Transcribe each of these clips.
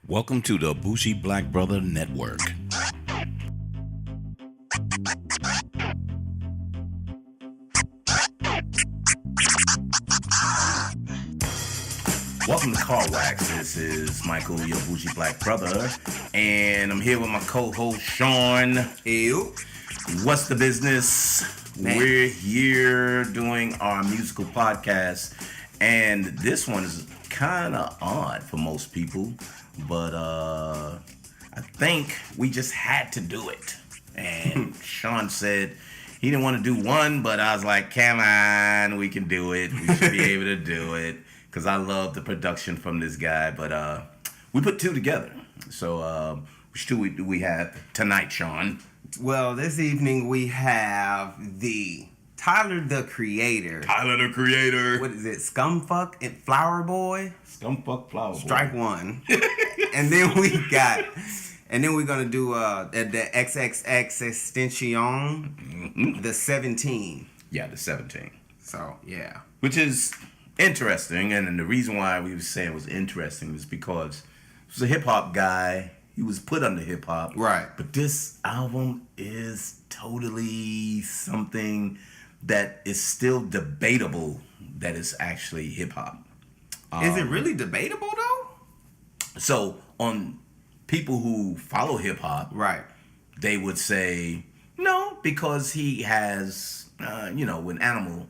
Welcome to the Bougie Black Brother Network. Welcome to Car Wax. This is Michael, your Bougie Black Brother, and I'm here with my co-host Sean. Ew. What's the business? Man. We're here doing our musical podcast, and this one is kind of odd for most people, but I think we just had to do it. And Sean said he didn't want to do one, but I was like, come on, we can do it. We should be able to do it, because I love the production from this guy. But we put two together. So which two do we have tonight, Sean? Well, this evening we have the Tyler the Creator. Tyler the Creator. What is it? Scumfuck and Flower Boy? Scumfuck Flower Boy. Strike one. And then we're gonna do the XXXtentacion, the 17. Yeah, the 17. So yeah. Which is interesting, and the reason why we were saying it was interesting is because he was a hip hop guy. He was put under hip hop. Right. But this album is totally something that is still debatable that is actually hip hop. Is it really debatable though? So on people who follow hip hop, right, they would say no, because he has, when Animal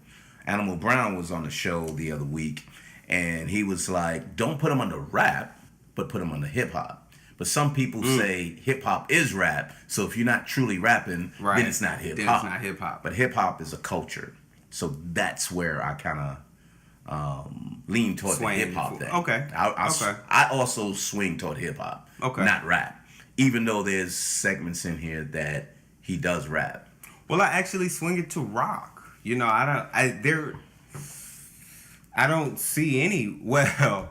Brown was on the show the other week, and he was like, don't put him under rap, but put him under hip hop. But some people say hip hop is rap, so if you're not truly rapping, then it's not hip hop. Then it's not hip hop. But hip hop is a culture, so that's where I kind of lean toward the hip hop thing. Okay. I also swing toward hip hop, not rap. Even though there's segments in here that he does rap. Well, I actually swing it to rock. I don't see any. Well,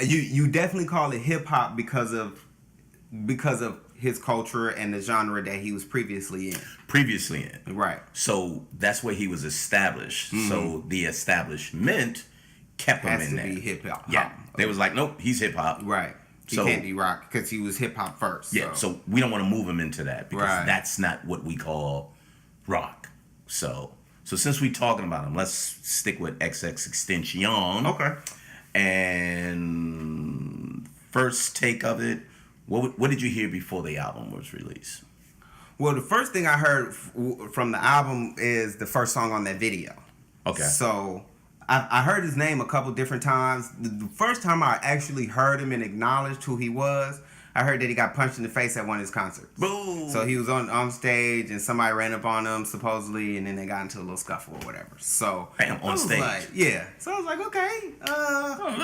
you definitely call it hip hop because of his culture and the genre that he was previously in. Right. So that's where he was established. Mm-hmm. So the establishment kept him in there. Has to be hip hop. Yeah. They was like, nope, he's hip hop. Right. He can't be rock because he was hip hop first. Yeah. So we don't want to move him into that because that's not what we call rock. So since we're talking about him, let's stick with XXXtentacion. Okay. And first take of it, what did you hear before the album was released? Well, the first thing I heard from the album is the first song on that video. Okay. So I heard his name a couple different times. The first time I actually heard him and acknowledged who he was, I heard that he got punched in the face at one of his concerts. Boom. So he was on stage and somebody ran up on him supposedly, and then they got into a little scuffle or whatever. So on stage. So I was like, okay,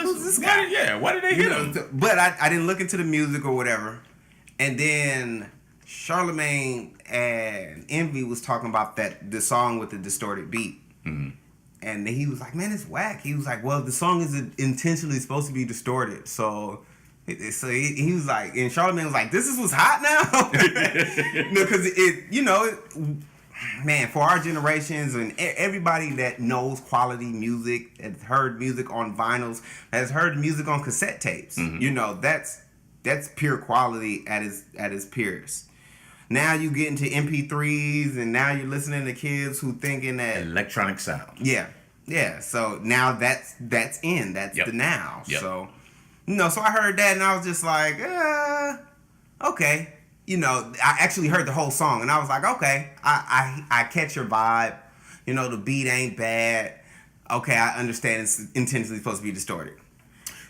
who's this guy? Why did they hit him? But I didn't look into the music or whatever. And then Charlemagne and Envy was talking about the song with the distorted beat. Mm-hmm. And he was like, man, it's whack. He was like, well, the song is intentionally supposed to be distorted. So he was like, and Charlemagne was like, this is what's hot now? Because man, for our generations and everybody that knows quality music, has heard music on vinyls, has heard music on cassette tapes, that's pure quality at its purest. Now you get into MP3s, and now you're listening to kids who thinking that electronic sound. Yeah. So now that's in. That's the now. Yep. So so I heard that, and I was just like, okay. I actually heard the whole song, and I was like, okay, I catch your vibe. The beat ain't bad. Okay, I understand it's intentionally supposed to be distorted.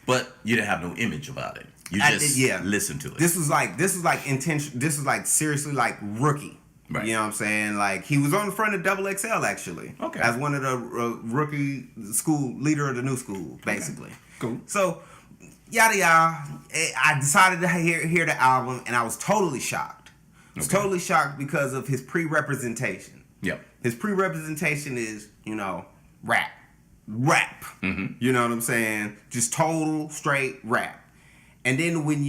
But you didn't have no image about it. You just listened to it. This was like intention. This was like seriously like rookie. Right. You know what I'm saying? Like he was on the front of XXL actually. Okay. As one of the rookie school leader of the new school, basically. Okay. Cool. So yada yada. I decided to hear the album, and I was totally shocked. I was totally shocked because of his pre-representation. Yep. His pre-representation is rap. Mm-hmm. You know what I'm saying? Just total straight rap. And then when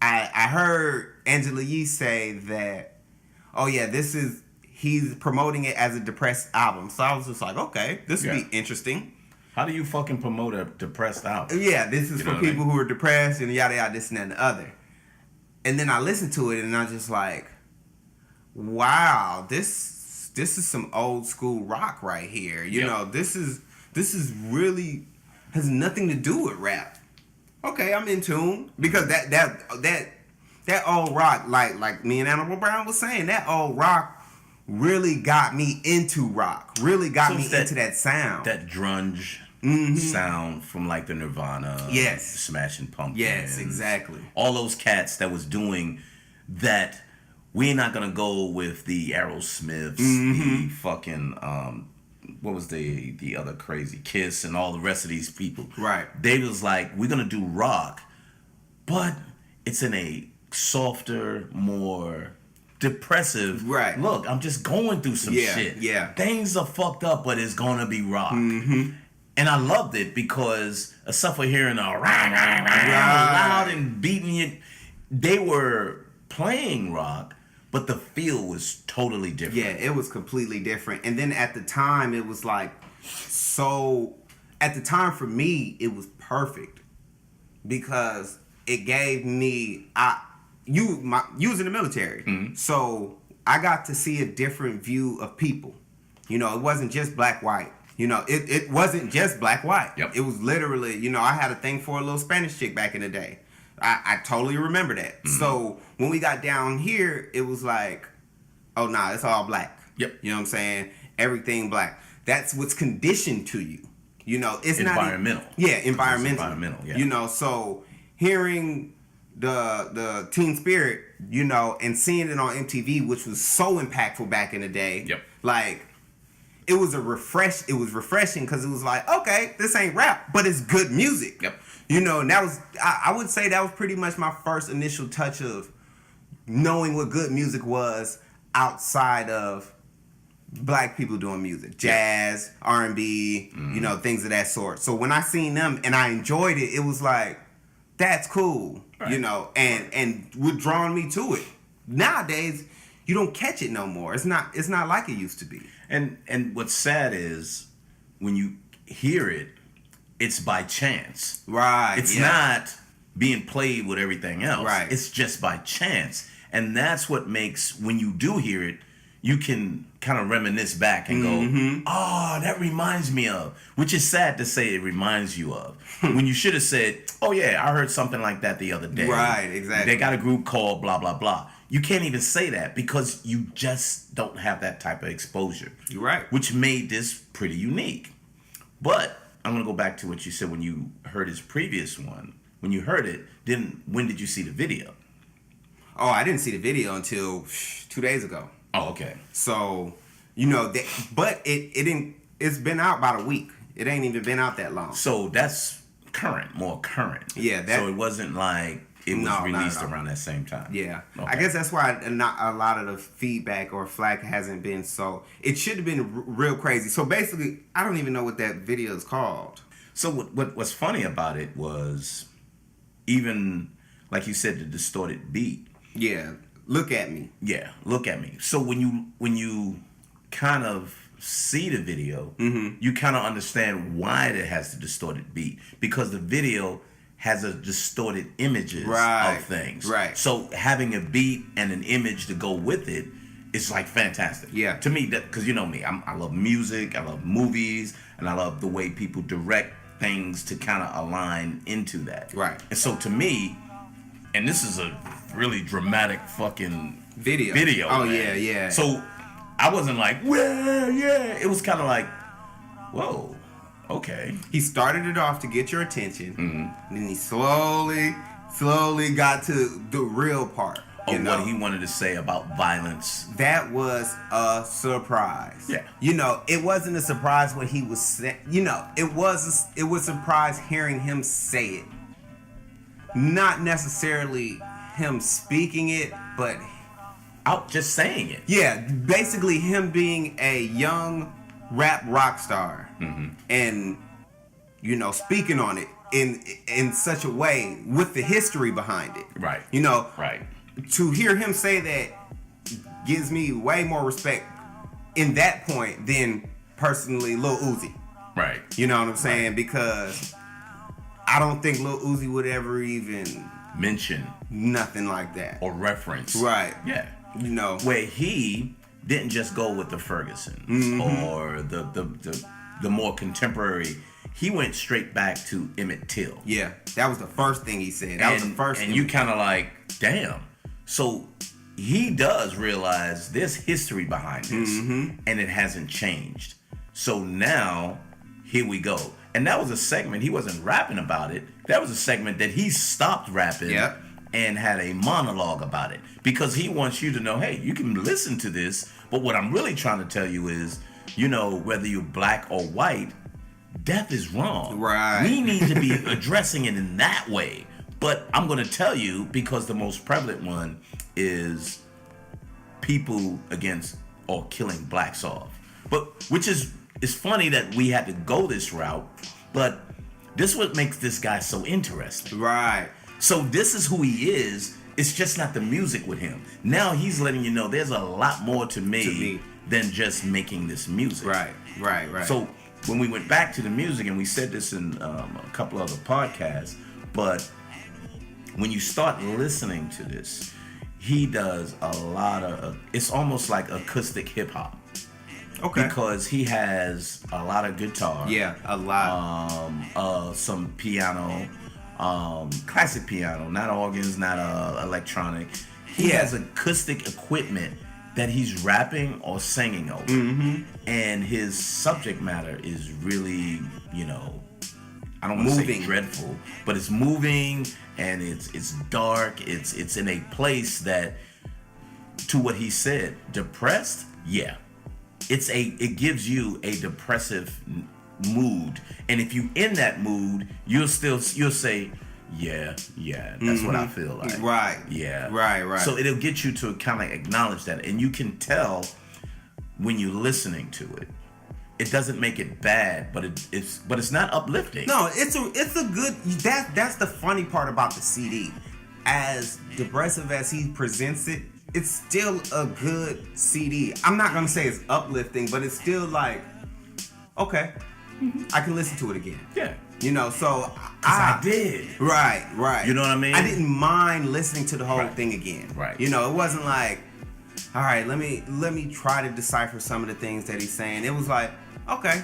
I heard Angela Yee say that, oh yeah, he's promoting it as a depressed album. So I was just like, okay, this would be interesting. How do you fucking promote a depressed album? Yeah, this is for people who are depressed and yada yada, this and that and the other. And then I listened to it and I'm just like, wow, this is some old school rock right here. You know, this is really has nothing to do with rap. Okay, I'm in tune because that old rock, like me and Animal Brown was saying, that old rock really got me into rock. Really got me into that sound. That grunge sound from like the Nirvana, Smashing Pumpkins. Yes, exactly. All those cats that was doing that. We're not gonna go with the Aerosmiths, the fucking what was the other crazy Kiss and all the rest of these people. Right. They was like, we're gonna do rock, but it's in a softer, more depressive. Right. Look, I'm just going through some shit. Yeah. Things are fucked up, but it's gonna be rock. And I loved it because except for hearing a loud and beating it, they were playing rock, but the feel was totally different. Yeah, it was completely different. And then at the time, it was like, so at the time for me, it was perfect because it gave me, you was in the military, so I got to see a different view of people. You know, it wasn't just black, white. You know, it wasn't just black, white. Yep. It was literally, you know, I had a thing for a little Spanish chick back in the day. I totally remember that. So when we got down here, it was like, oh, nah, it's all black. Yep. You know what I'm saying? Everything black. That's what's conditioned to you. You know, it's environmental. Environmental, yeah. You know, so hearing the Teen Spirit, you know, and seeing it on MTV, which was so impactful back in the day. Yep. Like, it was refreshing because it was like, okay, this ain't rap, but it's good music. Yep. You know, and that was, I would say that was pretty much my first initial touch of knowing what good music was outside of black people doing music. Jazz, R&B, you know, things of that sort. So when I seen them and I enjoyed it, it was like, that's cool, you know, and what drawing me to it. Nowadays, you don't catch it no more. It's not like it used to be. And what's sad is when you hear it, it's by chance. Right. It's not being played with everything else. Right. It's just by chance. And that's what makes, when you do hear it, you can kind of reminisce back and go, oh, that reminds me of, which is sad to say it reminds you of. When you should have said, oh yeah, I heard something like that the other day. Right, exactly. They got a group called blah, blah, blah. You can't even say that because you just don't have that type of exposure. You're right. Which made this pretty unique. But I'm going to go back to what you said when you heard his previous one. When you heard it, when did you see the video? Oh, I didn't see the video until 2 days ago. Oh, okay. So, you know, but it's been out about a week. It ain't even been out that long. So that's more current. Yeah. So it wasn't like it was released around that same time. Yeah. Okay. I guess that's why not a lot of the feedback or flack hasn't been so. It should have been real crazy. So basically, I don't even know what that video is called. So what's funny about it was, even like you said, the distorted beat. Yeah. Look at me. Yeah. Look at me. So when you kind of see the video, you kind of understand why it has the distorted beat, because the video has a distorted images of things. Right. So having a beat and an image to go with it is like fantastic. Yeah. To me, because you know me, I love music, I love movies, and I love the way people direct things to kind of align into that. Right. And so to me, and this is a really dramatic fucking video. Oh, man. yeah. So I wasn't like, well, yeah. It was kind of like, whoa. Okay. He started it off to get your attention, and then he slowly got to the real part. Of what he wanted to say about violence. That was a surprise. Yeah. You know, it wasn't a surprise what he was saying. You know, it was a surprise hearing him say it. Not necessarily him speaking it, but out just saying it. Yeah, basically him being a young rap rock star and, you know, speaking on it in such a way with the history behind it. Right. You know, right. To hear him say that gives me way more respect in that point than personally Lil Uzi. Right. You know what I'm saying? Because I don't think Lil Uzi would ever even mention nothing like that or reference. Right. Yeah. You know, where he didn't just go with the Fergusons or the more contemporary. He went straight back to Emmett Till. Yeah, that was the first thing he said. That was the first. And you kind of like, damn. So he does realize there's history behind this, and it hasn't changed. So now, here we go. And that was a segment, he wasn't rapping about it. That was a segment that he stopped rapping and had a monologue about it. Because he wants you to know, hey, you can listen to this, but what I'm really trying to tell you is, you know, whether you're black or white, death is wrong. Right. We need to be addressing it in that way. But I'm going to tell you, because the most prevalent one is people against or killing blacks off. But which is, it's funny that we had to go this route, but this is what makes this guy so interesting. Right. So this is who he is. It's just not the music with him. Now he's letting you know there's a lot more to me than just making this music. Right. So when we went back to the music, and we said this in a couple other podcasts, but when you start listening to this, he does a lot of, it's almost like acoustic hip hop. Okay. Because he has a lot of guitar. Yeah, a lot. Some piano, classic piano, not organs, not electronic. He has acoustic equipment that he's rapping or singing over. And his subject matter is really, you know, I don't want to say dreadful, but it's moving and it's dark. It's in a place that, to what he said, depressed. Yeah, it gives you a depressive mood, and if you in that mood, you'll say, yeah, that's what I feel like. Right. Yeah. Right. So it'll get you to kind of acknowledge that, and you can tell when you're listening to it. It doesn't make it bad, but it's not uplifting. No, it's a good. That's the funny part about the CD. As depressive as he presents it, it's still a good CD. I'm not gonna say it's uplifting, but it's still like, okay, I can listen to it again. Yeah. You know, so I did. Right. You know what I mean? I didn't mind listening to the whole thing again. Right. You know, it wasn't like, all right, let me try to decipher some of the things that he's saying. It was like, okay,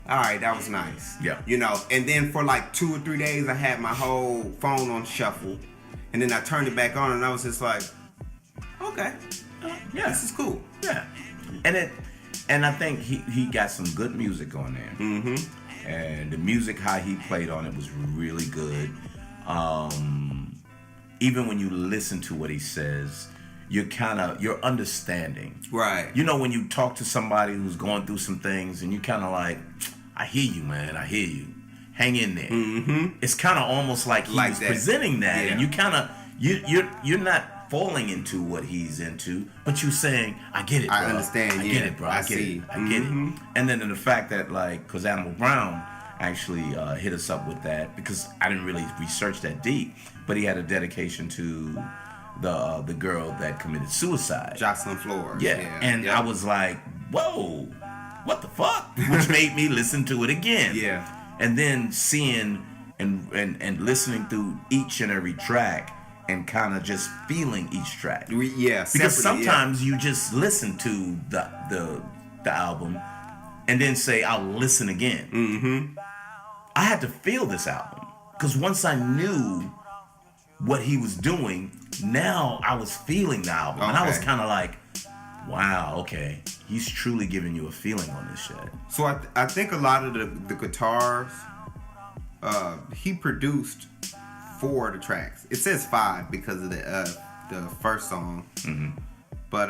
all right, that was nice. Yeah. You know, and then for like 2 or 3 days, I had my whole phone on shuffle, and then I turned it back on, and I was just like, okay, this is cool. Yeah. And I think he got some good music on there. And the music, how he played on it, was really good. Even when you listen to what he says, you're understanding. Right. You know, when you talk to somebody who's going through some things, and you kind of like, I hear you, man. I hear you. Hang in there. It's kind of almost like he was presenting that, and you kind of you're not falling into what he's into, but you're saying, I get it, bro. I understand. I get it, bro. I get it. And then the fact that, like, because Animal Brown actually hit us up with that, because I didn't really research that deep, but he had a dedication to the girl that committed suicide, Jocelyn Flores. And I was like, whoa, what the fuck? Which made me listen to it again. And then seeing and listening through each and every track, and kind of just feeling each track. Because sometimes you just listen to the album and then say, I'll listen again. I had to feel this album, because once I knew what he was doing, now I was feeling the album. And I was kind of like, wow, okay, he's truly giving you a feeling on this shit. So I think a lot of the guitars, he produced 4 of the tracks. It says 5 because of the first song. But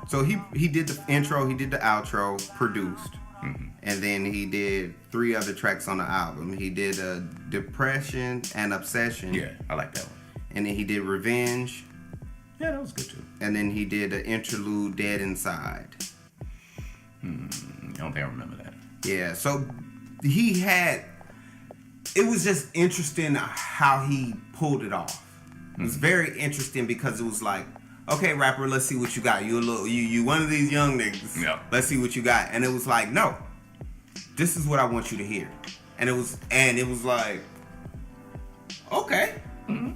so he did the intro, he did the outro, produced, and then he did 3 other tracks on the album. He did Depression and Obsession. Yeah, I like that one. And then he did Revenge. Yeah, that was good too. And then he did an interlude, Dead Inside. I don't think I remember that. Yeah, so he had. It was just interesting how he pulled it off. It was very interesting, because it was like, okay, rapper, let's see what you got. You one of these young niggas. Yeah. Let's see what you got. And it was like, no, this is what I want you to hear. And it was like, okay. Mm-hmm.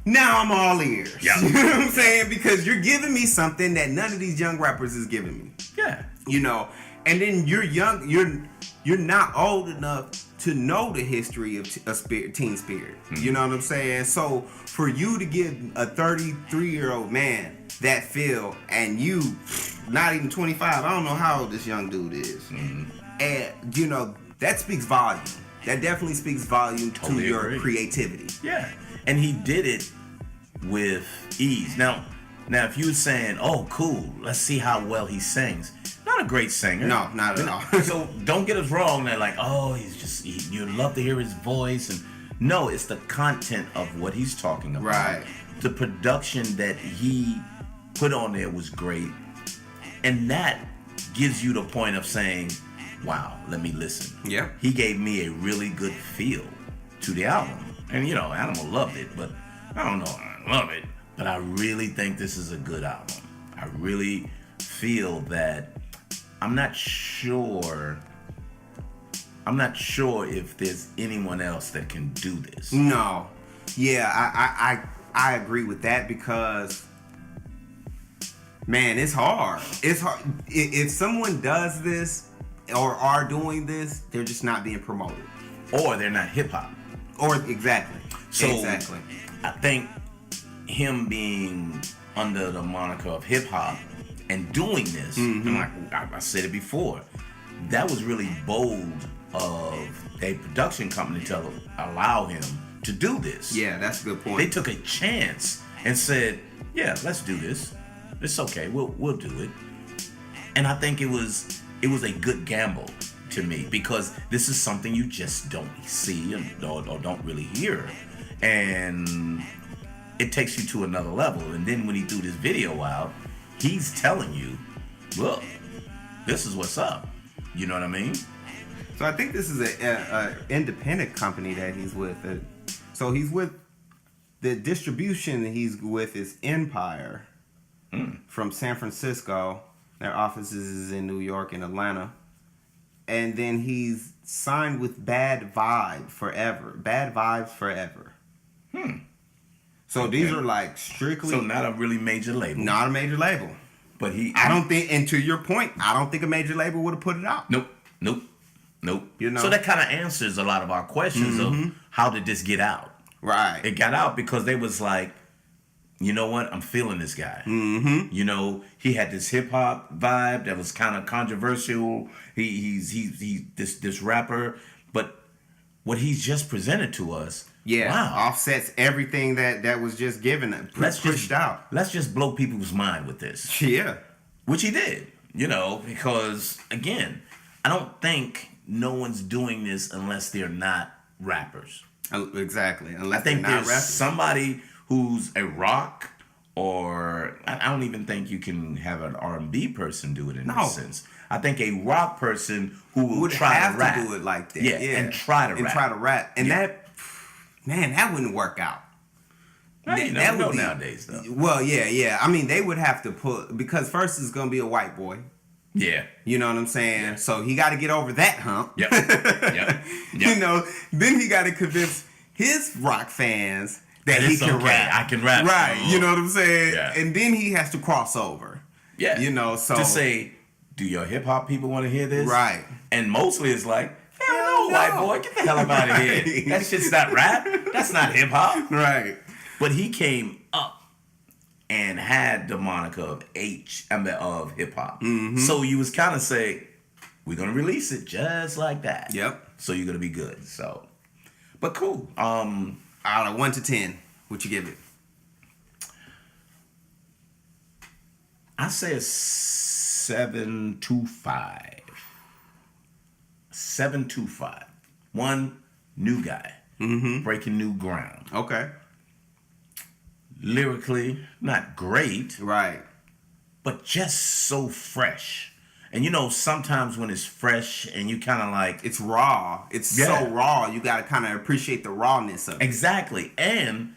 Now I'm all ears. Yeah. You know what I'm saying? Because you're giving me something that none of these young rappers is giving me. Yeah. You know, and then you're young, you're not old enough to know the history of teen spirit. Mm-hmm. You know what I'm saying? So for you to give a 33-year-old man that feel, and you not even 25, I don't know how old this young dude is. Mm-hmm. And you know, that speaks volume. That definitely speaks volume to your creativity. Yeah. And he did it with ease. Now if you were saying, oh, cool, let's see how well he sings. Not a great singer. No, not at all. So don't get us wrong. They're like, oh, you love to hear his voice. And no, it's the content of what he's talking about. Right. The production that he put on there was great. And that gives you the point of saying, wow, let me listen. Yeah. He gave me a really good feel to the album. And, you know, Animal loved it, but I don't know, I love it. But I really think this is a good album. I really feel that I'm not sure if there's anyone else that can do this. No. Yeah, I agree with that because, man, it's hard. It's hard. If someone does this or are doing this, they're just not being promoted. Or they're not hip-hop. Or exactly. So exactly. I think him being under the moniker of hip hop and doing this, mm-hmm. and like I said it before, that was really bold of a production company to allow him to do this. Yeah, that's a good point. They took a chance and said, "Yeah, let's do this. It's okay. We'll do it." And I think it was a good gamble to me, because this is something you just don't see or don't really hear, and it takes you to another level. And then when he threw this video out, he's telling you, look, this is what's up. You know what I mean? So I think this is a independent company that he's with. So he's with, the distribution he's with is Empire from San Francisco. Their offices is in New York and Atlanta. And then he's signed with Bad Vibes Forever. So these are like strictly... So not a really major label. Not a major label. But I don't think, and to your point, I don't think a major label would have put it out. Nope. You know? So that kind of answers a lot of our questions of how did this get out? Right. It got out because they was like, you know what? I'm feeling this guy. Mm-hmm. You know, he had this hip hop vibe that was kind of controversial. He's this rapper, but what he's just presented to us, wow, offsets everything that was just given, pushed out. Let's just blow people's mind with this. Yeah, which he did. You know, because again, I don't think no one's doing this unless they're not rappers. Exactly. I think there's somebody who's a rock, or I don't even think you can have an R&B person do it in this sense. I think a rock person who would try to rap. To do it like that. Yeah, and try to rap. And that wouldn't work out. Well, that would be, nowadays, though. Well, yeah. I mean, they would have to put, because first it's going to be a white boy. Yeah. You know what I'm saying? Yeah. So he got to get over that hump. Yep. You know, then he got to convince his rock fans that he can rap. I can rap. Right. You know what I'm saying? Yeah. And then he has to cross over. Yeah. You know, so. To say, do your hip hop people want to hear this? Right. And mostly it's like, hell no, white boy, get the hell up out of here. That shit's not rap. That's not hip hop. Right. But he came up and had the moniker of hip hop. Mm-hmm. So you was kind of saying, we're gonna release it just like that. Yep. So you're gonna be good. So, but cool. Out of 1 to 10, what you give it? I say a 7.25. 7.25. One, new guy. Mm-hmm. Breaking new ground. Okay. Lyrically, not great. Right. But just so fresh. And you know, sometimes when it's fresh and you kind of like... It's raw. It's so raw. You got to kind of appreciate the rawness of it. Exactly. And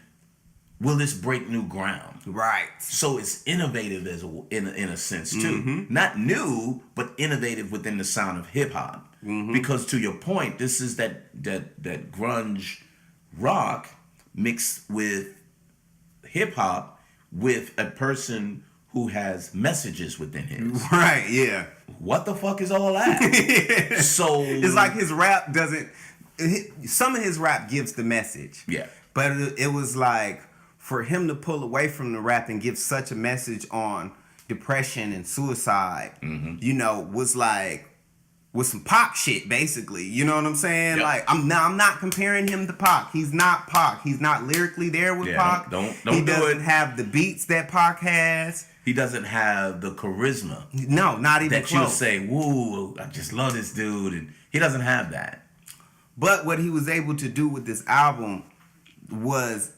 will this break new ground? Right. So it's innovative in a sense too. Not new, but innovative within the sound of hip hop. Because to your point, this is that grunge rock mixed with hip hop with a person who has messages within him. Right, yeah. What the fuck is all that? So it's like his rap doesn't. Some of his rap gives the message. Yeah. But it was like for him to pull away from the rap and give such a message on depression and suicide, was some Pac shit, basically. You know what I'm saying? Yep. Like I'm not comparing him to Pac. He's not Pac. He's not lyrically there with Pac. He doesn't have the beats that Pac has. He doesn't have the charisma. No, not even that close. You'll say, "Woo, I just love this dude," and he doesn't have that. But what he was able to do with this album was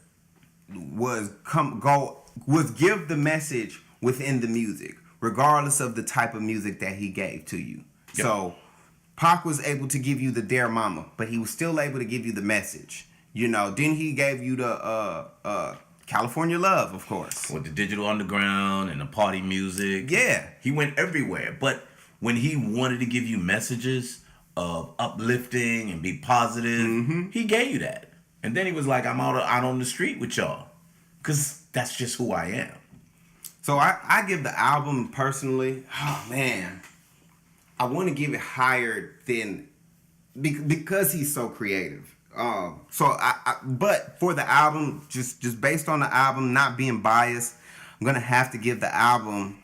give the message within the music, regardless of the type of music that he gave to you. Yep. So Pac was able to give you the Dear Mama, but he was still able to give you the message. Then he gave you the California Love, of course. With the Digital Underground and the party music. Yeah. He went everywhere. But when he wanted to give you messages of uplifting and be positive, he gave you that. And then he was like, I'm out on the street with y'all. Because that's just who I am. So I give the album personally, oh man, I want to give it higher than, because he's so creative. But for the album, just based on the album, not being biased, I'm gonna have to give the album,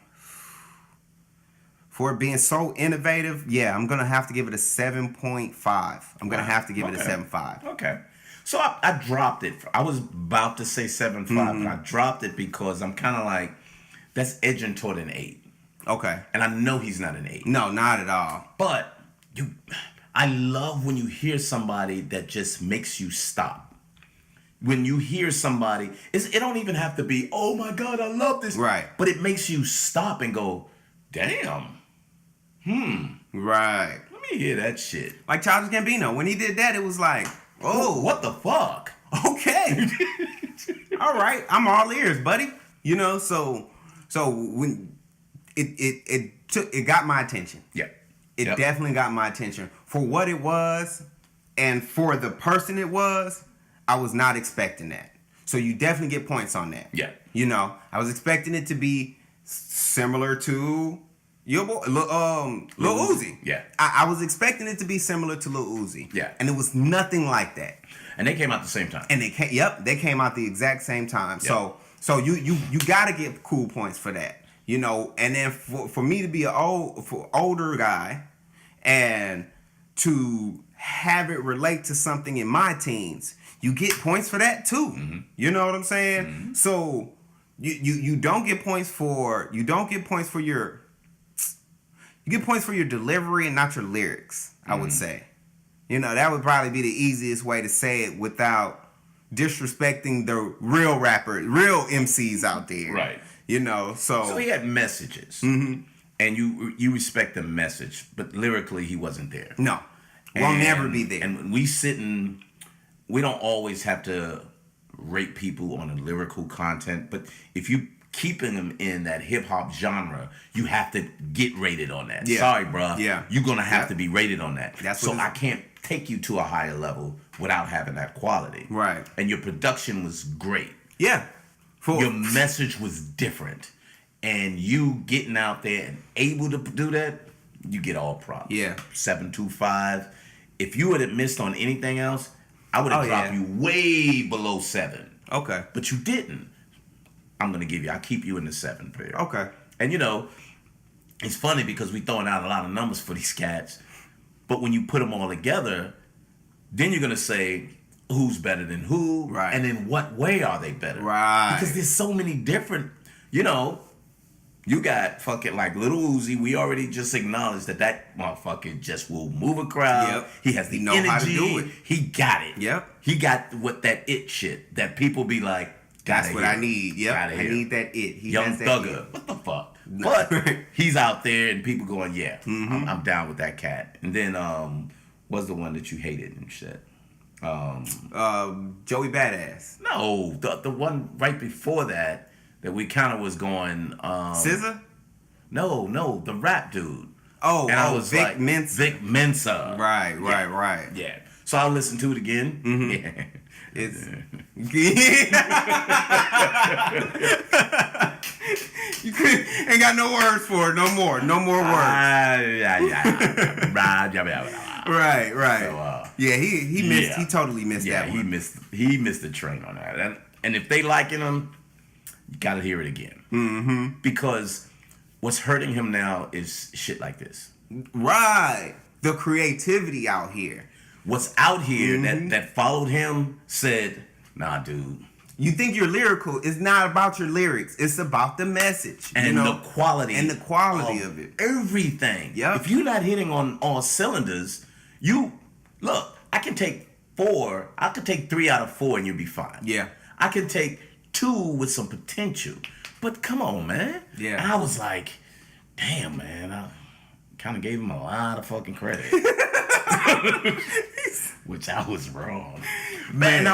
for it being so innovative. Yeah, I'm gonna have to give it a 7.5. I'm gonna have to give it a 7.5. Okay. So I dropped it. I was about to say 7.5, but I dropped it because I'm kind of like, that's edging toward an 8. Okay. And I know he's not an 8. No, not at all. But I love when you hear somebody that just makes you stop. When you hear somebody, it don't even have to be, oh my God, I love this. Right. But it makes you stop and go, damn. Right. Let me hear that shit. Like Childish Gambino, when he did that, it was like, oh. What the fuck? Okay. All right. I'm all ears, buddy. So when it got my attention. Yeah. It definitely got my attention. For what it was and for the person it was, I was not expecting that. So you definitely get points on that. Yeah. I was expecting it to be similar to your boy, Lil Uzi. Yeah. I was expecting it to be similar to Lil Uzi. Yeah. And it was nothing like that. And they came out the same time. And they came out the exact same time. Yep. So you got to get cool points for that. And then for me to be an older guy and to have it relate to something in my teens, you get points for that too. Mm-hmm. You know what I'm saying? Mm-hmm. So you don't get points for you get points for your delivery and not your lyrics, I would say. That would probably be the easiest way to say it without disrespecting the real MCs out there. Right. So he had messages, and you respect the message, but lyrically he wasn't there. No, will never be there. And we don't always have to rate people on the lyrical content, but if you keeping them in that hip hop genre, you have to get rated on that. Yeah. Sorry, bro. Yeah, you're gonna have to be rated on that. So I can't take you to a higher level without having that quality. Right. And your production was great. Yeah. Your message was different, and you getting out there and able to do that, you get all props. Yeah. 7.25. If you would have missed on anything else, I would have dropped you way below 7. Okay. But you didn't. I'll keep you in the 7 period. Okay. And it's funny because we throwing out a lot of numbers for these cats, but when you put them all together, then you're gonna say who's better than who, right? And in what way are they better, right? Because there's so many different, you got fucking like Lil Uzi. We already just acknowledged that motherfucker just will move a crowd. Yep. He has the energy. How to do it. He got it. Yep. He got that it shit that people be like, that's what I need. Yep. I need that it. He Young Thugger. What the fuck? No. But he's out there and people going, yeah, I'm down with that cat. And then what's the one that you hated and shit? Joey Badass. No, the one right before that we kind of was going. SZA? No, the rap dude. Oh, and I was Vic like, Mensa. Vic Mensa. Right. Yeah. So I'll listen to it again. Mm-hmm. Yeah. It's you ain't got no words for it. No more words. Right. So, he missed. Yeah. He totally missed that one. He missed the train on that. And if they liking him, you gotta hear it again. Mm-hmm. Because what's hurting him now is shit like this. Right. The creativity out here. What's out here that followed him said, nah, dude. You think you're lyrical. It's not about your lyrics. It's about the message. And the quality. And the quality of it. Everything. Yep. If you're not hitting on all cylinders, I can take 4. I could take 3 out of 4 and you'll be fine. Yeah. I can take 2 with some potential. But come on, man. Yeah. And I was like, damn, man. I kind of gave him a lot of fucking credit. Which I was wrong. Man,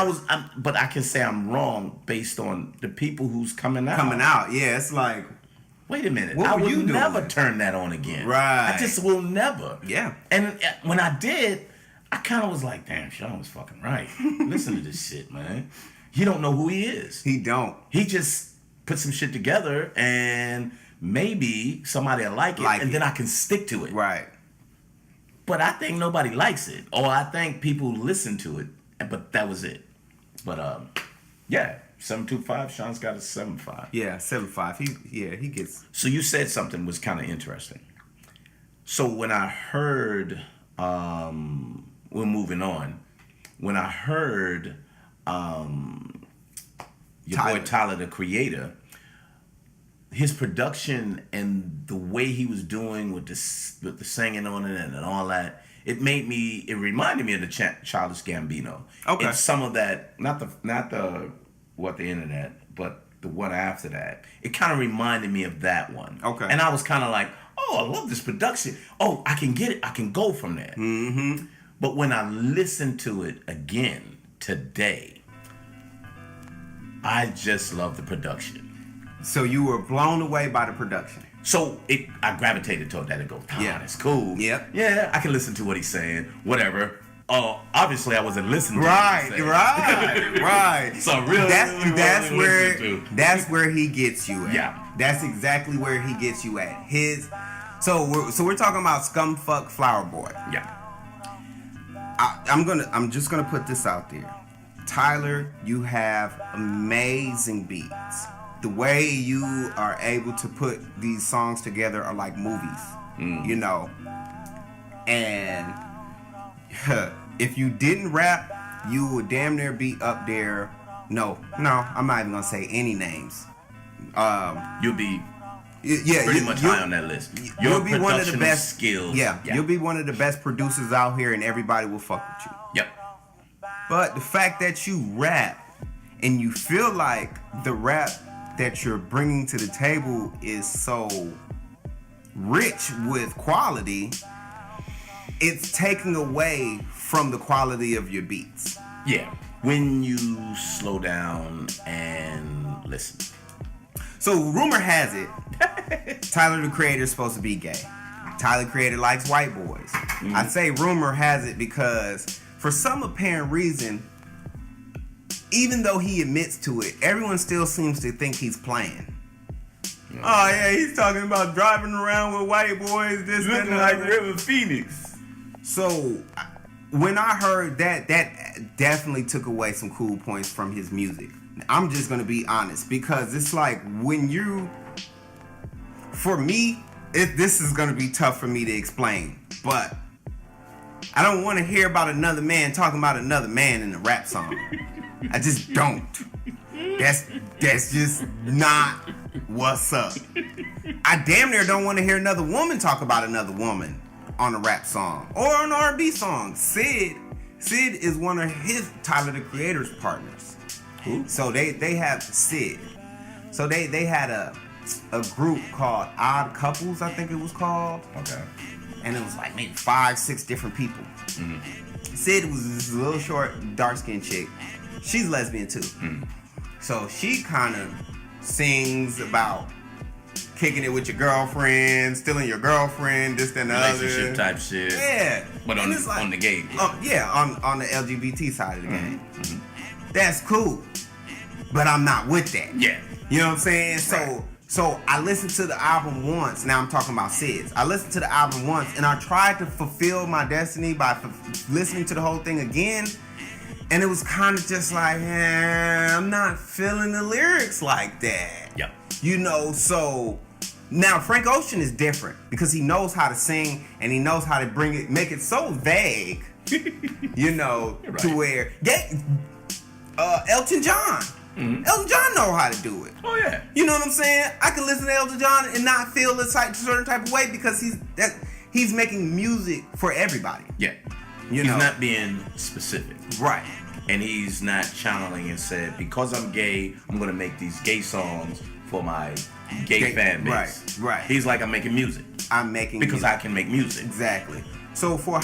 but I can say I'm wrong based on the people who's coming out. Yeah, it's like, wait a minute. I would never turn that on again. Right. I just will never. Yeah. And when I did, I kind of was like, damn, Sean was fucking right. Listen to this shit, man. He don't know who he is. He don't. He just put some shit together and maybe somebody will like it and then I can stick to it. Right. But I think nobody likes it. Or I think people listen to it. But that was it. But, 725. Sean's got a 7.5. Yeah, 7.5. He gets... So you said something was kind of interesting. So when I heard... we're moving on. When I heard your boy Tyler, the Creator, his production and the way he was doing with the singing on it and all that, it reminded me of the Childish Gambino. Okay. And some of that, not the internet, but the one after that, it kind of reminded me of that one. Okay. And I was kind of like, oh, I love this production. Oh, I can get it. I can go from there. Mm-hmm. But when I listened to it again today, I just love the production. So you were blown away by the production. So I gravitated toward that and go, that's cool. Yep. Yeah, I can listen to what he's saying, whatever. Oh, obviously I wasn't listening to right. So really, that's where he gets you at. Yeah. That's exactly where he gets you at. So we're talking about Scumfuck Flower Boy. Yeah. I'm just gonna put this out there. Tyler, you have amazing beats. The way you are able to put these songs together are like movies, you know. And if you didn't rap, you would damn near be up there. No, I'm not even gonna say any names. You'll be pretty much high on that list. You'll be one of the best skills. Yeah, you'll be one of the best producers out here, and everybody will fuck with you. Yep. But the fact that you rap and you feel like the rap that you're bringing to the table is so rich with quality, it's taking away from the quality of your beats. Yeah, when you slow down and listen. So rumor has it, Tyler the Creator is supposed to be gay. Tyler the Creator likes white boys. Mm-hmm. I say rumor has it because for some apparent reason, even though he admits to it, everyone still seems to think he's playing. Mm-hmm. Oh yeah, he's talking about driving around with white boys, this looking like River Phoenix. So when I heard that definitely took away some cool points from his music. I'm just gonna be honest, because it's like for me, this is gonna be tough for me to explain, but I don't want to hear about another man talking about another man in a rap song. I just don't. That's just not what's up. I damn near don't want to hear another woman talk about another woman on a rap song or an R&B song. Sid is one of his Tyler the Creator's partners. Who? So they have Sid. So they had a group called Odd Couples, I think it was called. Okay. And it was like maybe 5-6 different people. Mm-hmm. Sid was this little short, dark-skinned chick. She's lesbian too. So she kind of sings about kicking it with your girlfriend, stealing your girlfriend, this, that, and the other. Relationship type shit. Yeah. But on the gay. On the LGBT side of the game. That's cool. But I'm not with that. Yeah. You know what I'm saying? Right. So I listened to the album once. Now I'm talking about Sid's. I listened to the album once, and I tried to fulfill my destiny by listening to the whole thing again. And it was kind of just like, I'm not feeling the lyrics like that. Yep. You know, so now Frank Ocean is different because he knows how to sing and he knows how to make it so vague, you know, right. To where Elton John. Elton John know how to do it. Oh yeah. You know what I'm saying? I can listen to Elton John and not feel a certain type of way because he's making music for everybody. Yeah. He's not being specific. Right. And he's not channeling and said, because I'm gay, I'm going to make these gay songs for my gay fan base. Right. He's like, I'm making music. Because I can make music. Exactly. So how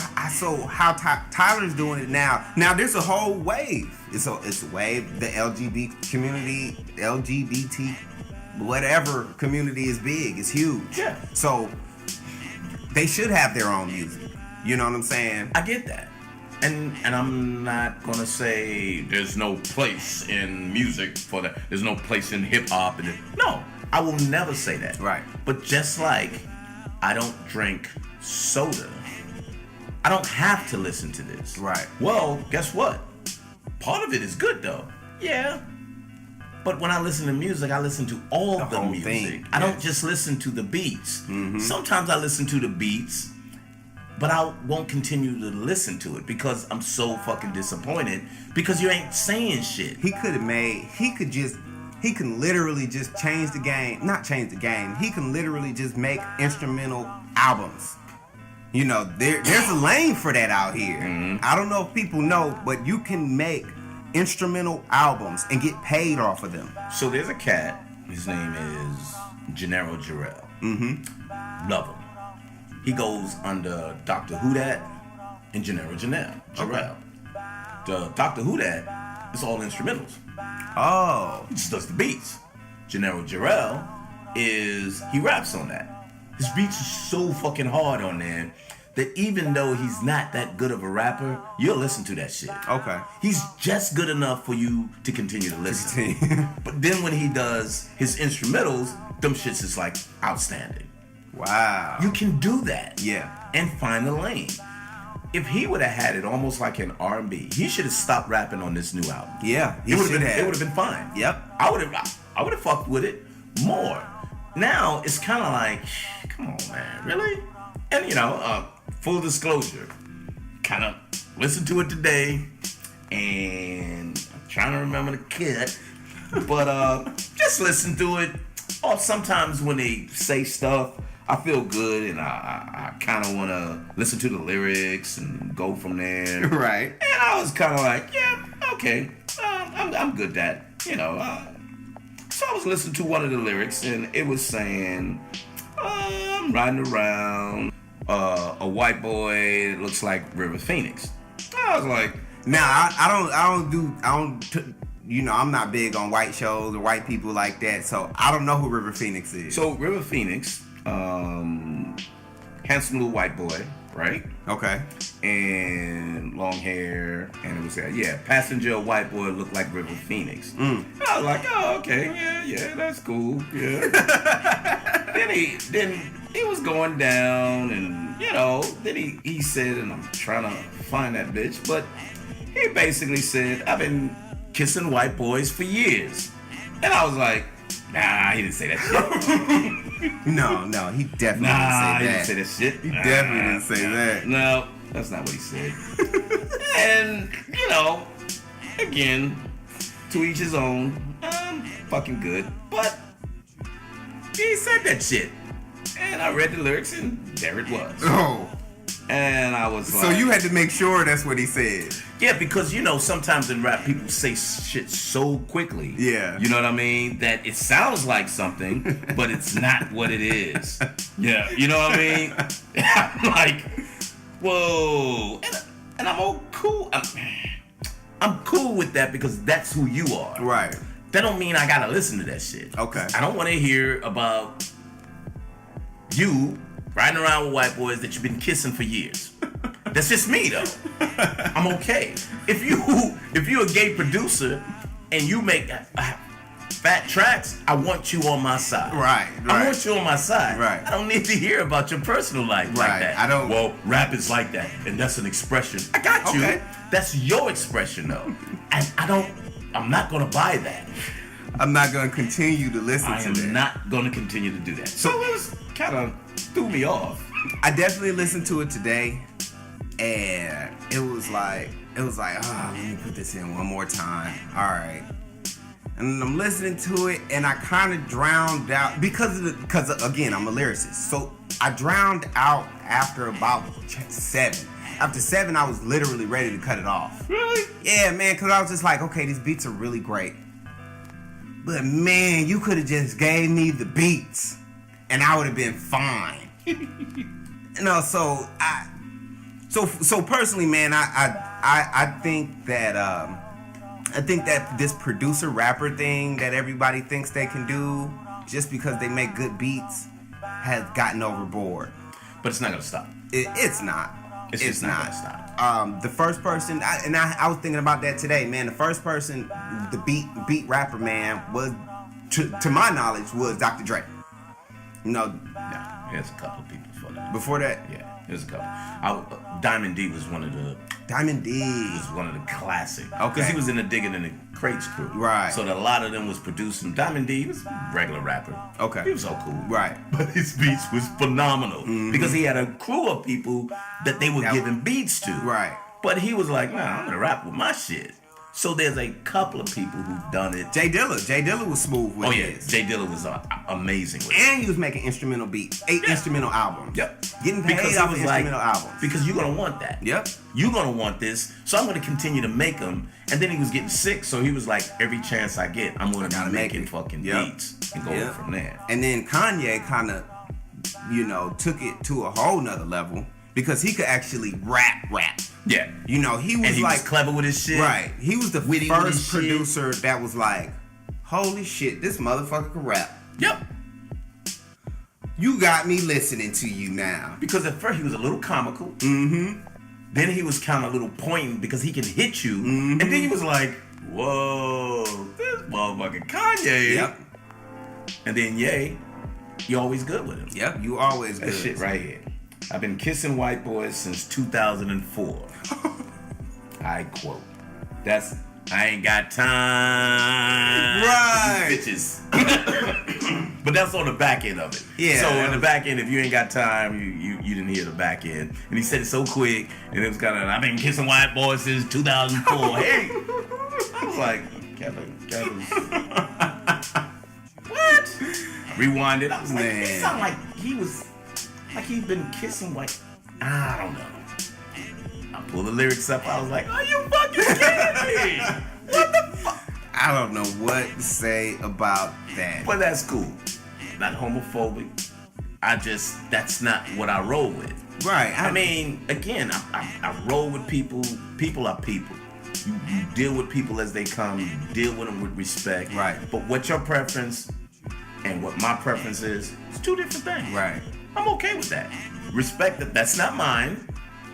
Tyler's doing it now. Now there's a whole wave. It's a wave. The LGBT, whatever community is big. It's huge. Yeah. So they should have their own music. You know what I'm saying? I get that. And I'm not gonna say there's no place in music for that. There's no place in hip hop. No, I will never say that. Right. But just like I don't drink soda, I don't have to listen to this. Right. Well, guess what? Part of it is good though. Yeah. But when I listen to music, I listen to all the music. Thing. I don't just listen to the beats. Mm-hmm. Sometimes I listen to the beats, but I won't continue to listen to it because I'm so fucking disappointed because you ain't saying shit. He can literally just change the game. Not change the game. He can literally just make instrumental albums. You know, there's a lane for that out here. Mm-hmm. I don't know if people know, but you can make instrumental albums and get paid off of them. So there's a cat. His name is Gennaro Jarrell. Mm-hmm. Love him. He goes under Dr. Who Dat and Gennaro Jarrell. Okay. The Dr. Who Dat is all instrumentals. Oh. He just does the beats. Gennaro Jarrell he raps on that. His beats are so fucking hard on there that even though he's not that good of a rapper, you'll listen to that shit. Okay. He's just good enough for you to continue to listen. But then when he does his instrumentals, them shits is like outstanding. Wow. You can do that. Yeah. And find a lane. If he would have had it almost like an R&B, he should have stopped rapping on this new album. Yeah, it would have been fine. Yep. I would have fucked with it more. Now it's kind of like, come on, man, really? And full disclosure, kind of listened to it today, and I'm trying to remember the kid, but just listen to it. Or sometimes when they say stuff, I feel good, and I kind of want to listen to the lyrics and go from there. Right. And I was kind of like, yeah, okay, I'm good at that, So I was listening to one of the lyrics, and it was saying, I'm riding around a white boy that looks like River Phoenix. I was like, now I'm not big on white shows or white people like that, so I don't know who River Phoenix is. So River Phoenix, handsome little white boy, right? Okay. And long hair, and it was passenger white boy looked like River Phoenix. I was like, oh, okay, yeah, that's cool, yeah. then he was going down, and then he said, and I'm trying to find that bitch, but he basically said, I've been kissing white boys for years, and I was like, nah, he didn't say that shit. No, he definitely didn't say that. He didn't say that shit. He definitely didn't say that. No, that's not what he said. And, again, to each his own. I'm fucking good. But he said that shit. And I read the lyrics, and there it was. Oh. And I was like... So you had to make sure that's what he said. Yeah, because, sometimes in rap, people say shit so quickly. Yeah. You know what I mean? That it sounds like something, but it's not what it is. Yeah. You know what I mean? I'm like, whoa. And I'm cool. I'm cool with that because that's who you are. Right. That don't mean I gotta listen to that shit. Okay. I don't want to hear about you riding around with white boys that you've been kissing for years. That's just me though. I'm okay. If you're a gay producer and you make fat tracks, I want you on my side. Right. I want you on my side. Right. I don't need to hear about your personal life like that. I don't. Well, rap is like that, and that's an expression. I got you. Okay. That's your expression though, and I'm not gonna buy that. I'm not gonna continue to listen to that. I am not gonna continue to do that. So it was kind of threw me off. I definitely listened to it today, and it was like, oh, let me put this in one more time. All right. And I'm listening to it, and I kind of drowned out because again, I'm a lyricist. So I drowned out after about 7. After 7, I was literally ready to cut it off. Really? Yeah, man, because I was just like, okay, these beats are really great. But man, you could have just gave me the beats, and I would have been fine. So personally, man, I think that this producer rapper thing that everybody thinks they can do just because they make good beats has gotten overboard. But it's not gonna stop. It's not. It's just not gonna stop. The first person, I was thinking about that today, man. The first person, the beat rapper, man, was to my knowledge was Dr. Dre. You know, yeah, there's a couple of people before that. Before that, yeah, there's a couple. Diamond D was one of the. Diamond D was one of the classic. Okay. Because he was in the Digging in the Crates crew. Right. So that a lot of them was producing. Diamond D was a regular rapper. Okay. He was so cool. Right. But his beats was phenomenal. Mm-hmm. Because he had a crew of people that they were giving beats to. Right. But he was like, man, I'm going to rap with my shit. So there's a couple of people who've done it. Jay Dilla was smooth with his. Jay Dilla was amazing with it. And he was making instrumental beats. 8 instrumental albums. Yep. Getting paid off of instrumental albums. Because you're going to want that. Yep. You're going to want this. So I'm going to continue to make them. And then he was getting sick. So he was like, every chance I get, I'm going to be making fucking beats. And go from there. And then Kanye kind of, took it to a whole nother level. Because he could actually rap. Yeah. He was was clever with his shit. Right. He was the first producer that was like, holy shit, this motherfucker can rap. Yep. You got me listening to you now. Because at first he was a little comical. Mm-hmm. Then he was kind of a little pointing because he could hit you. Mm-hmm. And then he was like, whoa, this motherfucking Kanye. Yep. And then Ye, you always good with him. Yep, you always good. That shit right here. I've been kissing white boys since 2004. I quote. I ain't got time. Right. Bitches. But that's on the back end of it. Yeah. So in the back end, if you ain't got time, you didn't hear the back end. And he said it so quick, and it was kind of, I've been kissing white boys since 2004. Hey. I was like, Kevin. What? Rewind it. I was like, it sounded like he was... like he'd been kissing white. I don't know. I pulled the lyrics up. I was like, are you fucking kidding me? What the fuck? I don't know what to say about that. But that's cool. Not homophobic. That's not what I roll with. Right. I mean, again, I roll with people. People are people. You deal with people as they come. You deal with them with respect. Right. But what your preference and what my preference is, it's two different things. Right. I'm okay with that. Respect that that's not mine.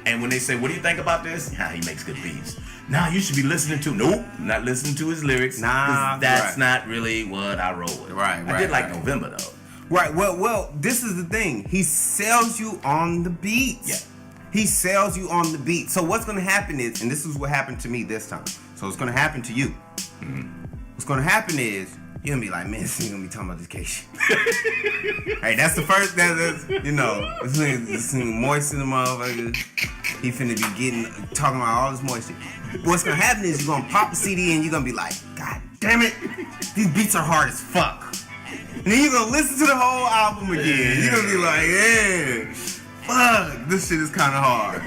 And when they say, what do you think about this? He makes good beats. Nah, you should be listening to. Nope, not listening to his lyrics. Nah, that's not really what I roll with. Right. I did like November though. Right. Well, this is the thing. He sells you on the beats. Yeah. He sells you on the beat. So what's going to happen is, and this is what happened to me this time. So it's going to happen to you. Mm-hmm. What's going to happen is, you're going to be like, man, this ain't going to be talking about this case shit. Hey, that's the first, this thing moist in the motherfucker. He finna be talking about all this moist shit. What's going to happen is you're going to pop the CD and you're going to be like, God damn it, these beats are hard as fuck. And then you're going to listen to the whole album again. You're going to be like, yeah, fuck, this shit is kind of hard.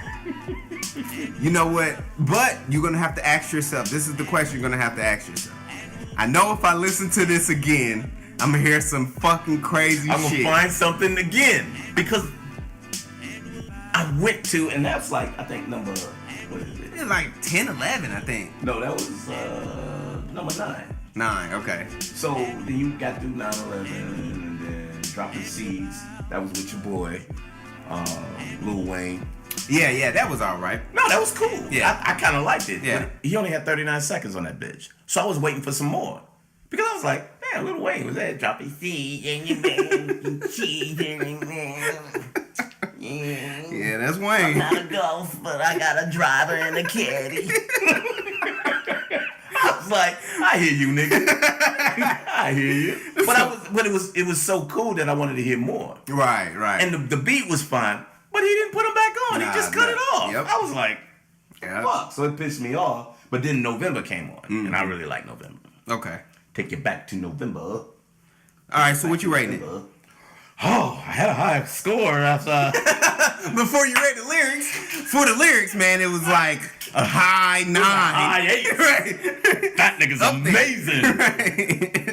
You know what? But you're going to have to ask yourself, this is the question you're going to have to ask yourself. I know if I listen to this again, I'm going to hear some fucking crazy shit. I'm going to find something again. Because I went to, and that's like, I think number It was like 10, 11, I think. No, that was number 9. 9, okay. So then you got through 9/11 and then Dropping Seeds. That was with your boy, Lil Wayne. Yeah, that was all right. No, that was cool. Yeah. I kind of liked it. Yeah. But he only had 39 seconds on that bitch. So I was waiting for some more. Because I was like, man, Lil Wayne was there dropping seeds and you cheese Yeah, that's Wayne. I'm not a golf, but I got a driver and a caddy. I was like, I hear you, nigga. I hear you. But it was so cool that I wanted to hear more. Right. And the beat was fine, but he didn't put them back on. He just cut it off. Yep. I was like, fuck. So it pissed me off. But then November came on, and I really like November. Okay. Take you back to November. All right, so what you rating it? Oh, I had a high score after. Before you read the lyrics, for the lyrics, man, it was like a high 9. High 8. Right. That nigga's amazing.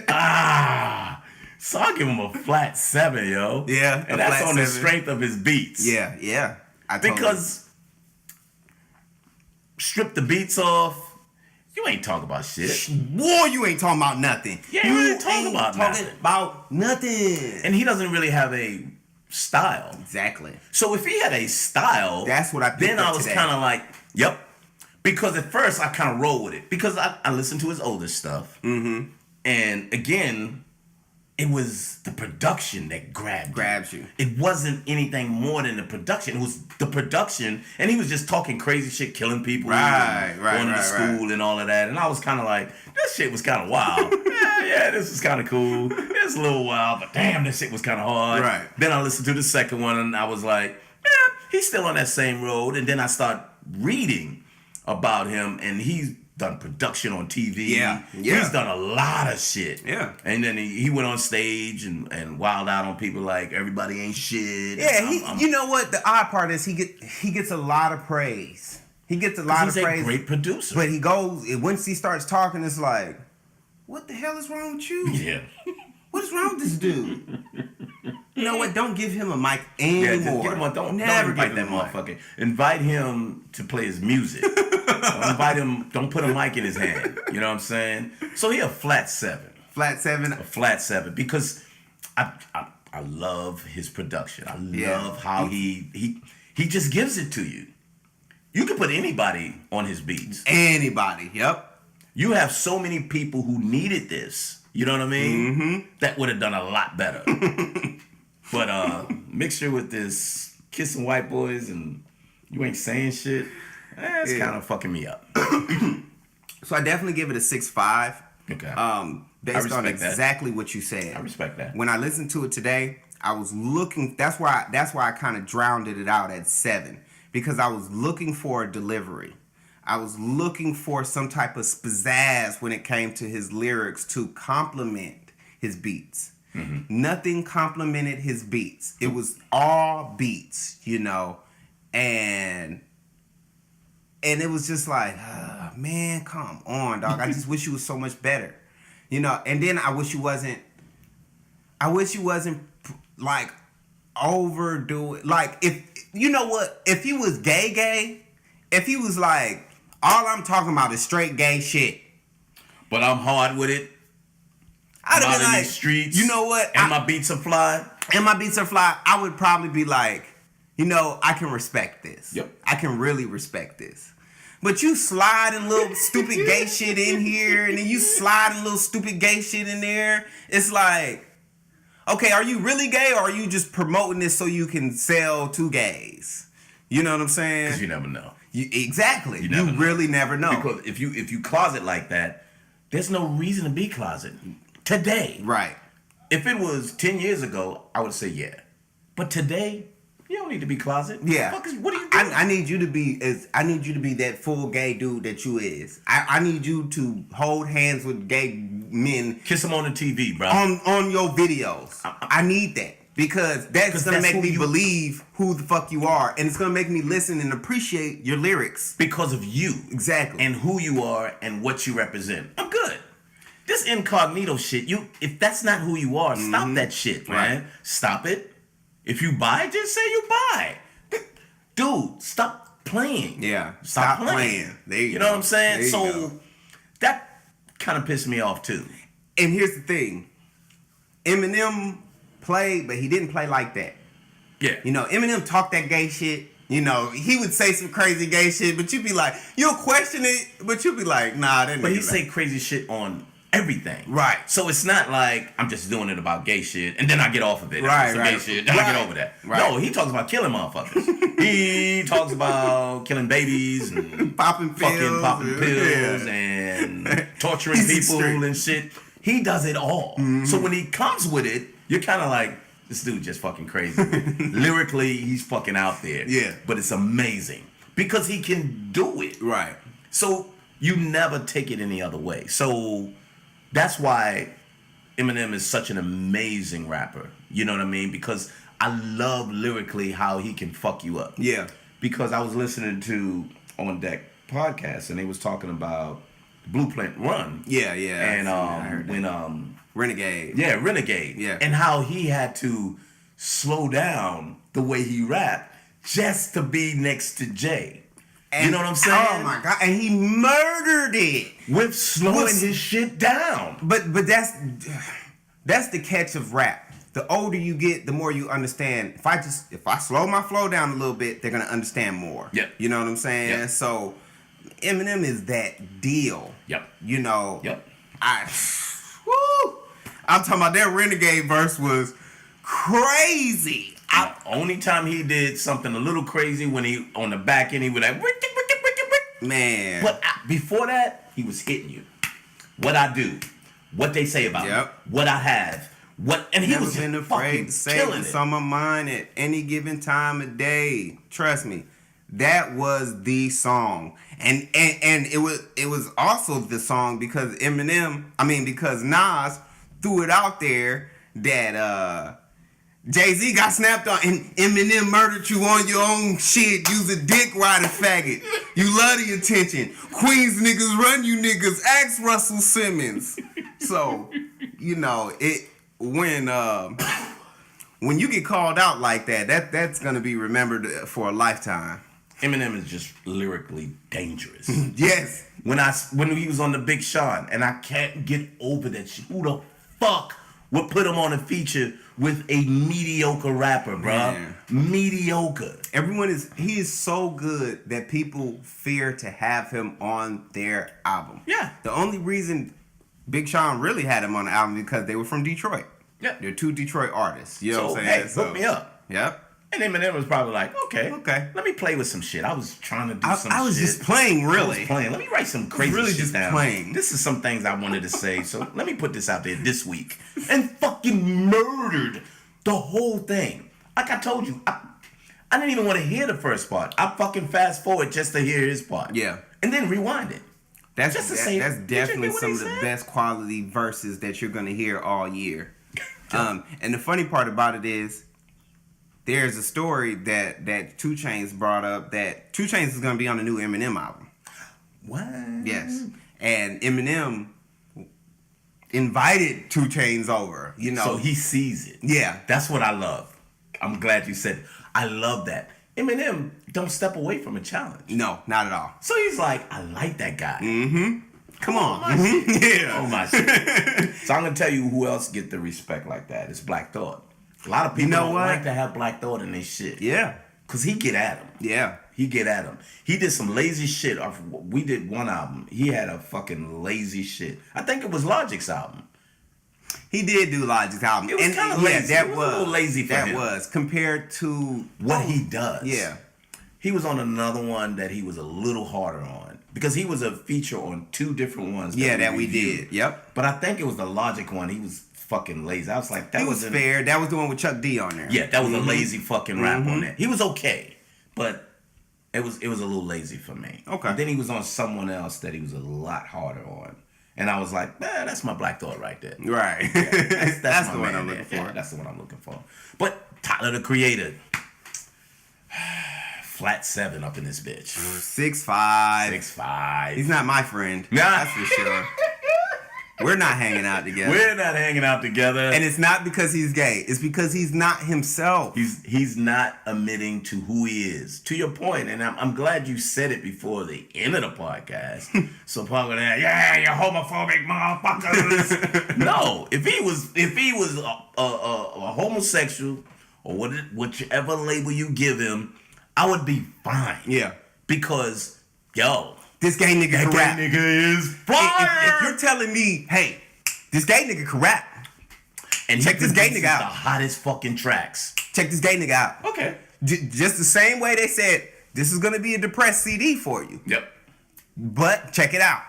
Right. So I'll give him a flat 7, yo. Yeah. And that's on the strength of his beats. Yeah. Because strip the beats off, you ain't talking about shit. Boy, you ain't talking about nothing. Yeah, you ain't talking about nothing. And he doesn't really have a style. Exactly. So if he had a style, that's what I picked then up I was today. kind of like, yep. Because at first I kind of roll with it. Because I listened to his older stuff. Mm-hmm. And again, it was the production that grabs you. It wasn't anything more than the production. It was the production, and he was just talking crazy shit, killing people, going to school and all of that. And I was kind of like, this shit was kind of wild. yeah, this was kind of cool. It's a little wild, but damn, this shit was kind of hard. Right. Then I listened to the second one, and I was like, yeah, he's still on that same road. And then I start reading about him, and he's done production on TV. Yeah. He's done a lot of shit. Yeah. And then he went on stage and wild out on people like everybody ain't shit. Yeah, you know what? The odd part is he gets a lot of praise. He gets a lot of praise. He's a great producer. But he goes, once he starts talking, it's like, what the hell is wrong with you? Yeah. What is wrong with this dude? You know what? Don't give him a mic anymore. Don't invite that motherfucker. Invite him to play his music. Don't invite him. Don't put a mic in his hand. You know what I'm saying? So he a flat 7. Flat 7. A flat 7 because I love his production. I love how he just gives it to you. You can put anybody on his beats. Anybody. Yep. You have so many people who needed this. You know what I mean? Mm-hmm. That would have done a lot better. But mixture with this kissing white boys and you ain't saying shit, it's kind of fucking me up. So I definitely give it a 6.5. Okay. Based on exactly what you said. I respect that. When I listened to it today, I was looking. That's why I kind of drowned it out at 7 because I was looking for a delivery. I was looking for some type of pizzazz when it came to his lyrics to complement his beats. Mm-hmm. Nothing complimented his beats. It was all beats, you know, and it was just like, man, come on, dog. I just wish you was so much better, you know. And then I wish you wasn't like overdoing. Like if you know what, if he was gay, if he was like, all I'm talking about is straight gay shit, but I'm hard with it. I'd have been been like, in these streets, you know what? And my beats are fly. I would probably be like, you know, I can respect this. Yep. I can really respect this. But you sliding little stupid gay shit in here, and then you sliding little stupid gay shit in there. It's like, okay, are you really gay, or are you just promoting this so you can sell to gays? You know what I'm saying? Because you never know. Exactly. You really never know. Because if you closet like that, there's no reason to be closet today. Right. If it was 10 years ago, I would say yeah. But today, you don't need to be closet. Yeah. What are you doing? I need you to be that full gay dude that you is. I need you to hold hands with gay men. Kiss them on the TV, bro. On your videos. I need that. Because that's going to make me believe who the fuck you are. And it's going to make me listen and appreciate your lyrics. Because of you. Exactly. And who you are and what you represent. I'm good. This incognito shit, if that's not who you are, stop that shit, man. Right. Stop it. If you buy, just say you buy. Dude, stop playing. Yeah. Stop playing. There you know go. what I'm saying? So go. that kind of pissed me off too. And here's the thing. Eminem played, but he didn't play like that. Yeah. You know, Eminem talked that gay shit. You know, he would say some crazy gay shit, but you'd be like, you'll question it, but you'd be like, nah, that nigga. But he say crazy shit on everything. Right. So it's not like I'm just doing it about gay shit and then I get off of it. Right, Gay shit, then I get over that. Right. No, he talks about killing motherfuckers. He talks about killing babies and popping pills and torturing people and shit. He does it all. Mm-hmm. So when he comes with it, you're kind of like, this dude just fucking crazy. Lyrically, he's fucking out there. Yeah. But it's amazing because he can do it. Right. So you never take it any other way. So that's why Eminem is such an amazing rapper. You know what I mean? Because I love lyrically how he can fuck you up. Yeah. Because I was listening to On Deck podcast and they was talking about Blueprint Run. Yeah, yeah. And I heard that. Renegade. Yeah, Renegade. Yeah. And how he had to slow down the way he rapped just to be next to Jay. And, you know what I'm saying? Oh my God. And he murdered it. With slowing his shit down. But that's the catch of rap. The older you get, the more you understand. If I slow my flow down a little bit, they're gonna understand more. Yep. You know what I'm saying? Yep. So Eminem is that deal. Yep. You know. Yep. I'm talking about that Renegade verse was crazy. The only time he did something a little crazy when he on the back end he was like man. But before that he was hitting you. What I do, what they say about me, what I have, and he never was been afraid to say what's on my mind at any given time of day. Trust me, that was the song, and it was also the song because because Nas threw it out there that Jay-Z got snapped on and Eminem murdered you on your own shit. You's a dick riding faggot. You love the attention. Queens niggas run you niggas. Ask Russell Simmons. So, you know, when you get called out like that's gonna be remembered for a lifetime. Eminem is just lyrically dangerous. Yes. When he was on the Big Sean, and I can't get over that shit. Who the fuck would put him on a feature with a mediocre rapper, bro? Man. Mediocre. He is so good that people fear to have him on their album. Yeah. The only reason Big Sean really had him on the album because they were from Detroit. Yeah. They're two Detroit artists. You know what I'm saying? Hey, hook me up. Yep. And Eminem was probably like, okay, let me play with some shit. I was trying to do some shit. I was just playing, really. Let me write some crazy really shit just down. Playing. This is some things I wanted to say, so let me put this out there this week. And fucking murdered the whole thing. Like I told you, I didn't even want to hear the first part. I fucking fast forward just to hear his part. Yeah. And then rewind it. That's definitely some of the best quality verses that you're going to hear all year. And the funny part about it is, there's a story that 2 Chainz brought up that 2 Chainz is going to be on the new Eminem album. What? Yes. And Eminem invited 2 Chainz over, you know. So he sees it. Yeah. That's what I love. I'm glad you said it. I love that. Eminem don't step away from a challenge. No, not at all. So he's like, I like that guy. Mm-hmm. Come on. Yeah. Oh my shit. So I'm going to tell you who else get the respect like that. It's Black Thought. A lot of people don't like to have Black Thought in their shit. Yeah. Because he get at him. Yeah. He get at him. He did some lazy shit. We did one album. He had a fucking lazy shit. I think it was Logic's album. He did do Logic's album. It was kind of lazy. That was a little lazy for him. That was. Compared to what he does. Yeah. He was on another one that he was a little harder on. Because he was a feature on 2 different ones. That we did. Yep. But I think it was the Logic one. He was fucking lazy. I was like, that was fair. That was the one with Chuck D on there. Yeah, that was a lazy fucking rap on that. He was okay, but it was a little lazy for me. Okay. And then he was on someone else that he was a lot harder on, and I was like, man, that's my Black Thought right there. Right. Yeah, that's the one I'm looking for. Yeah, that's the one I'm looking for. But Tyler the Creator, flat 7 up in this bitch. 6'5". 6'5". He's not my friend. Nah. That's for sure. We're not hanging out together. We're not hanging out together. And it's not because he's gay. It's because he's not himself. He's not admitting to who he is. To your point, and I'm glad you said it before the end of the podcast. So probably that, yeah, you homophobic motherfuckers. No, if he was a homosexual or whichever label you give him, I would be fine. Yeah. Because, yo, this gay nigga can rap. Gay nigga is fire. If you're telling me, hey, this gay nigga can rap, and check this gay nigga out. The hottest fucking tracks. Check this gay nigga out. Okay. Just the same way they said, this is going to be a depressed CD for you. Yep. But check it out.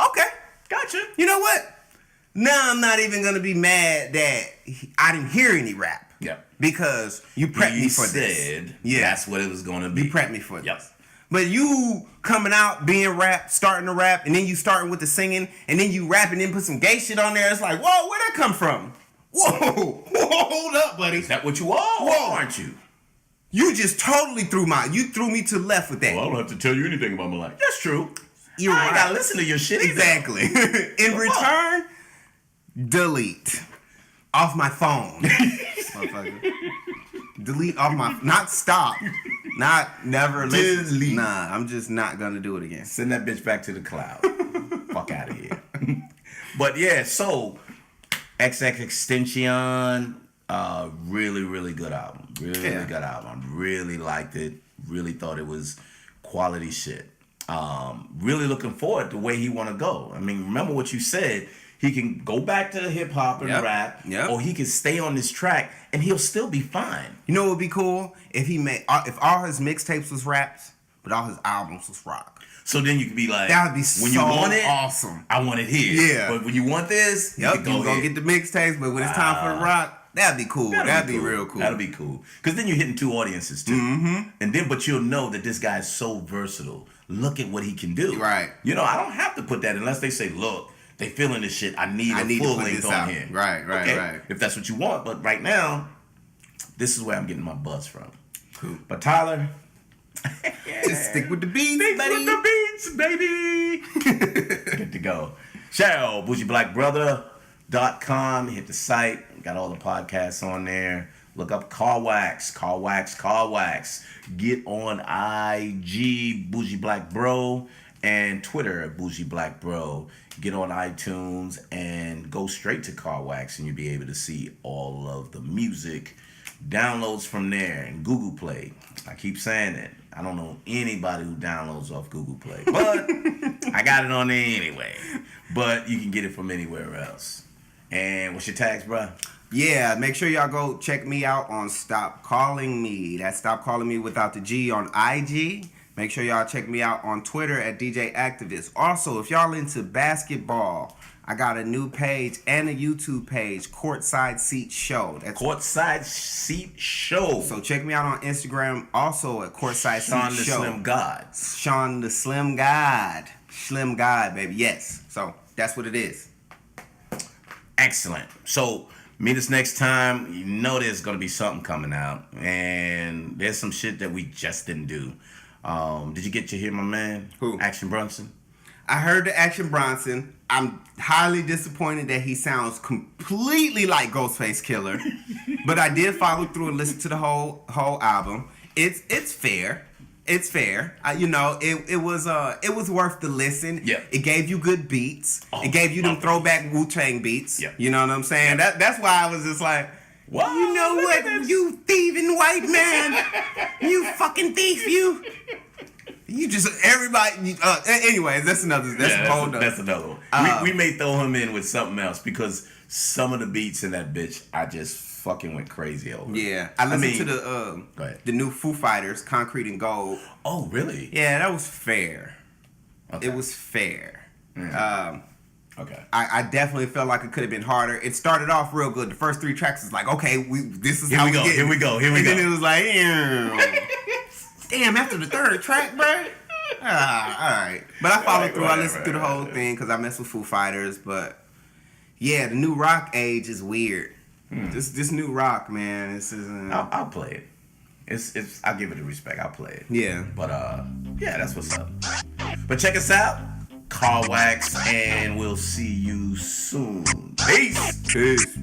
Okay. Gotcha. You know what? Now I'm not even going to be mad that I didn't hear any rap. Yep. Because you prepped me for this. Yeah. That's what it was going to be. You prepped me for this. Yep. But you coming out, being rap, starting to rap, and then you starting with the singing, and then you rap and then put some gay shit on there. It's like, whoa, where'd that come from? Whoa, hold up, buddy. Is that what you are? Whoa, aren't you? You just totally threw me to the left with that. Well, I don't have to tell you anything about my life. That's true. You're I ain't right. gotta listen to your shit either. Exactly. In return, delete off my phone. Delete off my, not stop, not never listen. Delete. Nah, I'm just not gonna do it again. Send that bitch back to the cloud. Fuck out of here. But yeah, so XXXtentacion, really, really good album. Really good album. Really liked it. Really thought it was quality shit. Really looking forward to the way he want to go. I mean, remember what you said. He can go back to hip hop and rap, or he can stay on this track and he'll still be fine. You know what would be cool? If all his mixtapes was raps, but all his albums was rock. So then you could be like, that would be when you want it, awesome. I want it here. Yeah. But when you want this, you can go get the mixtapes, but when it's time for the rock, that'd be cool. That'd be real cool. That'd be cool. Because then you're hitting two audiences too. Mm-hmm. And then, but you'll know that this guy's so versatile. Look at what he can do. Right. You know, I don't have to put that unless they say, look, they feeling this shit. I need a full length on here. Right, right. If that's what you want. But right now, this is where I'm getting my buzz from. Cool. But Tyler, just stick with the beats, buddy. With the beats, baby. Good to go. Check out bougieblackbrother.com. Hit the site. Got all the podcasts on there. Look up Car Wax. Get on IG, Bougie Black Bro, and Twitter, Bougie Black Bro. Get on iTunes and go straight to Car Wax, and you'll be able to see all of the music downloads from there, and Google Play. I keep saying it. I don't know anybody who downloads off Google Play, but I got it on there anyway. But you can get it from anywhere else. And what's your tags, bro? Yeah, make sure y'all go check me out on Stop Calling Me. That's Stop Calling Me without the G on IG. Make sure y'all check me out on Twitter at DJ Activist. Also, if y'all into basketball, I got a new page and a YouTube page, Courtside Seat Show. That's Courtside Seat Show. So check me out on Instagram, also at Courtside Seat Show. Sean the Slim God. Sean the Slim God. Slim God, baby. Yes. So that's what it is. Excellent. So meet us next time. You know there's going to be something coming out. And there's some shit that we just didn't do. Did you get to hear my man? Who? Action Bronson. I heard the Action Bronson. I'm highly disappointed that he sounds completely like Ghostface Killer. But I did follow through and listen to the whole album. It's fair. It's fair. It was worth the listen. Yeah. It gave you good beats. It gave you them throwback Wu-Tang beats. Yeah. You know what I'm saying? Yeah. That's why I was just like, whoa, you know what, you thieving white man. You fucking thief, you. You just, everybody, anyways, that's another one. We may throw him in with something else because some of the beats in that bitch, I just fucking went crazy over. Yeah. I listened to the new Foo Fighters, Concrete and Gold. Oh, really? Yeah, that was fair. Okay. It was fair. Mm-hmm. Okay. I definitely felt like it could have been harder. It started off real good. The first 3 tracks was like, okay, this is how we go. Here we go. And then it was like, damn, after the 3rd track, bro. All right. But I followed through. I listened through the whole thing because I mess with Foo Fighters. But yeah, the new rock age is weird. This new rock, man. This isn't. I'll play it. It's. I'll give it a respect. I'll play it. Yeah. But yeah, that's what's up. But check us out. car wax, and we'll see you soon. Peace. Peace.